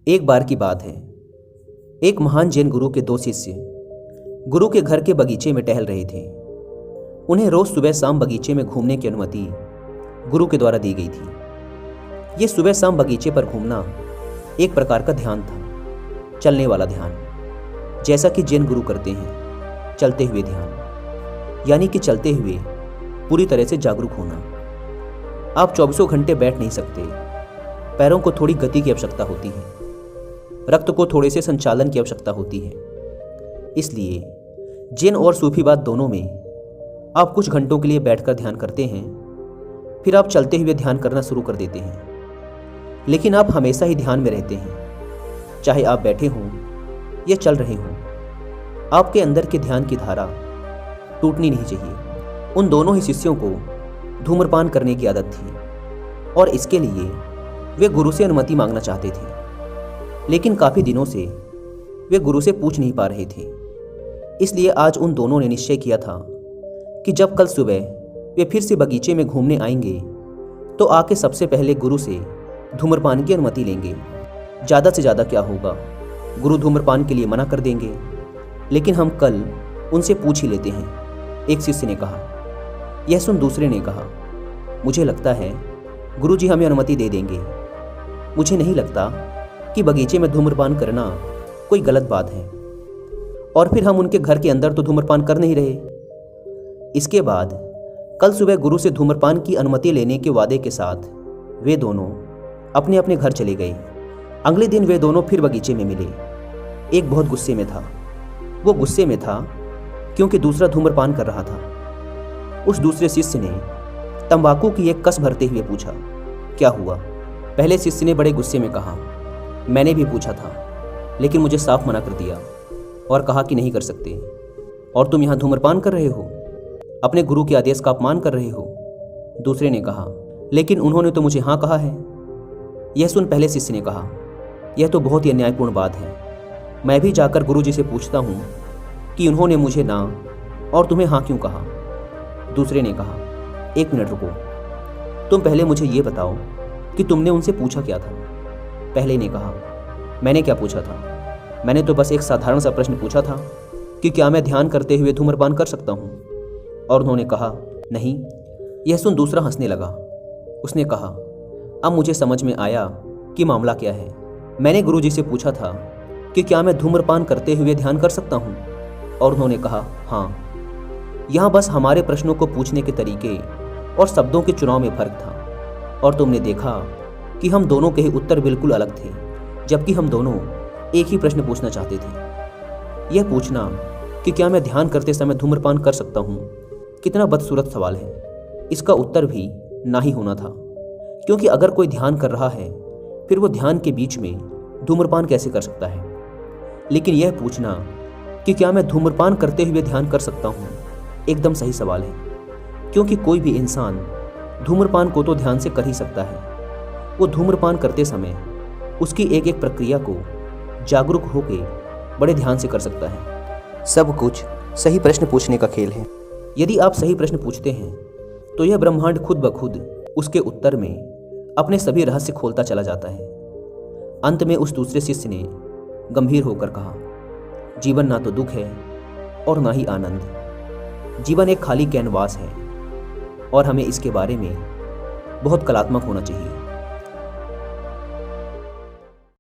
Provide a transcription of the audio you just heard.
एक बार की बात है। एक महान जैन गुरु के 2 शिष्य गुरु के घर के बगीचे में टहल रहे थे। उन्हें रोज सुबह शाम बगीचे में घूमने की अनुमति गुरु के द्वारा दी गई थी। ये सुबह शाम बगीचे पर घूमना एक प्रकार का ध्यान था, चलने वाला ध्यान, जैसा कि जैन गुरु करते हैं, चलते हुए ध्यान, यानी कि चलते हुए पूरी तरह से जागरूक होना। आप 24 घंटे बैठ नहीं सकते, पैरों को थोड़ी गति की आवश्यकता होती है, रक्त को थोड़े से संचालन की आवश्यकता होती है। इसलिए जैन और सूफीवाद दोनों में आप कुछ घंटों के लिए बैठकर ध्यान करते हैं, फिर आप चलते हुए ध्यान करना शुरू कर देते हैं। लेकिन आप हमेशा ही ध्यान में रहते हैं, चाहे आप बैठे हों या चल रहे हों। आपके अंदर के ध्यान की धारा टूटनी नहीं चाहिए। उन दोनों ही शिष्यों को धूम्रपान करने की आदत थी और इसके लिए वे गुरु से अनुमति मांगना चाहते थे, लेकिन काफ़ी दिनों से वे गुरु से पूछ नहीं पा रहे थे। इसलिए आज उन दोनों ने निश्चय किया था कि जब कल सुबह वे फिर से बगीचे में घूमने आएंगे तो आके सबसे पहले गुरु से धूम्रपान की अनुमति लेंगे। ज़्यादा से ज़्यादा क्या होगा, गुरु धूम्रपान के लिए मना कर देंगे, लेकिन हम कल उनसे पूछ ही लेते हैं, एक शिष्य ने कहा। यह सुन दूसरे ने कहा, मुझे लगता है गुरु जी हमें अनुमति दे देंगे। मुझे नहीं लगता कि बगीचे में धूम्रपान करना कोई गलत बात है, और फिर हम उनके घर के अंदर तो धूम्रपान कर नहीं रहे। इसके बाद कल सुबह गुरु से धूम्रपान की अनुमति लेने के वादे के साथ वे दोनों अपने अपने घर चले गए। अगले दिन वे दोनों फिर बगीचे में मिले। एक बहुत गुस्से में था। वो गुस्से में था क्योंकि दूसरा धूम्रपान कर रहा था। उस दूसरे शिष्य ने तंबाकू की एक कस भरते हुए पूछा, क्या हुआ? पहले शिष्य ने बड़े गुस्से में कहा, मैंने भी पूछा था, लेकिन मुझे साफ मना कर दिया और कहा कि नहीं कर सकते। और तुम यहाँ धूम्रपान कर रहे हो, अपने गुरु के आदेश का अपमान कर रहे हो। दूसरे ने कहा, लेकिन उन्होंने तो मुझे हाँ कहा है। यह सुन पहले शिष्य ने कहा, यह तो बहुत ही अन्यायपूर्ण बात है। मैं भी जाकर गुरु जी से पूछता हूँ कि उन्होंने मुझे ना और तुम्हें हाँ क्यों कहा। दूसरे ने कहा, एक मिनट रुको, तुम पहले मुझे ये बताओ कि तुमने उनसे पूछा क्या था। पहले ने कहा, मैंने क्या पूछा था? मैंने तो बस एक साधारण सा प्रश्न पूछा था कि क्या मैं ध्यान करते हुए धूम्रपान कर सकता हूँ। और उन्होंने कहा, नहीं। यह सुन दूसरा हंसने लगा। उसने कहा, अब मुझे समझ में आया कि मामला क्या है। मैंने गुरुजी से पूछा था कि क्या मैं धूम्रपान करते हुए ध्यान कर सकता हूँ, और उन्होंने कहा, हाँ। यहाँ बस हमारे प्रश्नों को पूछने के तरीके और शब्दों के चुनाव में फर्क था, और तुमने देखा कि हम दोनों के ही उत्तर बिल्कुल अलग थे, जबकि हम दोनों एक ही प्रश्न पूछना चाहते थे। यह पूछना कि क्या मैं ध्यान करते समय धूम्रपान कर सकता हूँ, कितना बदसूरत सवाल है। इसका उत्तर भी ना ही होना था, क्योंकि अगर कोई ध्यान कर रहा है फिर वो ध्यान के बीच में धूम्रपान कैसे कर सकता है। लेकिन यह पूछना कि क्या मैं धूम्रपान करते हुए ध्यान कर सकता हूँ एकदम सही सवाल है, क्योंकि कोई भी इंसान धूम्रपान को तो ध्यान से कर ही सकता है। वो धूम्रपान करते समय उसकी एक एक प्रक्रिया को जागरूक होकर बड़े ध्यान से कर सकता है। सब कुछ सही प्रश्न पूछने का खेल है। यदि आप सही प्रश्न पूछते हैं तो यह ब्रह्मांड खुद ब खुद उसके उत्तर में अपने सभी रहस्य खोलता चला जाता है। अंत में उस दूसरे शिष्य ने गंभीर होकर कहा, जीवन ना तो दुख है और ना ही आनंद। जीवन एक खाली कैनवास है और हमें इसके बारे में बहुत कलात्मक होना चाहिए।